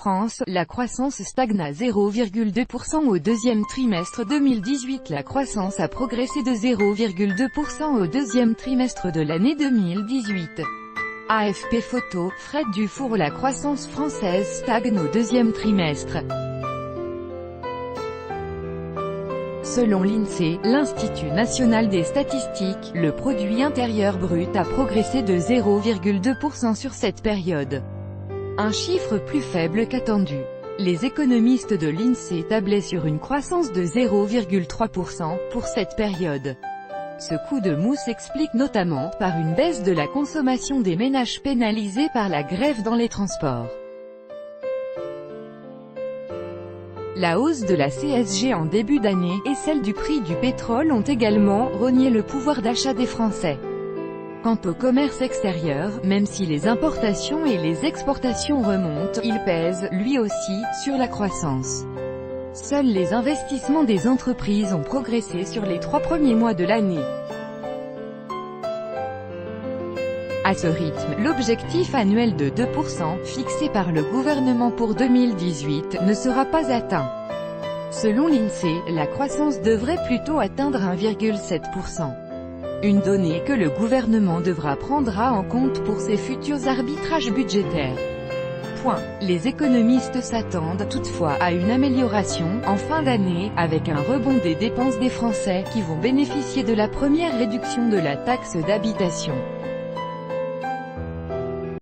France, la croissance stagne à 0,2% au deuxième trimestre 2018. La croissance a progressé de 0,2% au deuxième trimestre de l'année 2018. AFP Photo, Fred Dufour. La croissance française stagne au deuxième trimestre. Selon l'INSEE, l'Institut national des statistiques, le produit intérieur brut a progressé de 0,2% sur cette période. Un chiffre plus faible qu'attendu. Les économistes de l'INSEE tablaient sur une croissance de 0,3% pour cette période. Ce coup de mou s'explique notamment par une baisse de la consommation des ménages pénalisés par la grève dans les transports. La hausse de la CSG en début d'année, et celle du prix du pétrole ont également rogné le pouvoir d'achat des Français. Quant au commerce extérieur, même si les importations et les exportations remontent, il pèse, lui aussi, sur la croissance. Seuls les investissements des entreprises ont progressé sur les 3 premiers mois de l'année. À ce rythme, l'objectif annuel de 2%, fixé par le gouvernement pour 2018, ne sera pas atteint. Selon l'INSEE, la croissance devrait plutôt atteindre 1,7%. Une donnée que le gouvernement devra prendre en compte pour ses futurs arbitrages budgétaires. Les économistes s'attendent toutefois à une amélioration, en fin d'année, avec un rebond des dépenses des Français, qui vont bénéficier de la première réduction de la taxe d'habitation.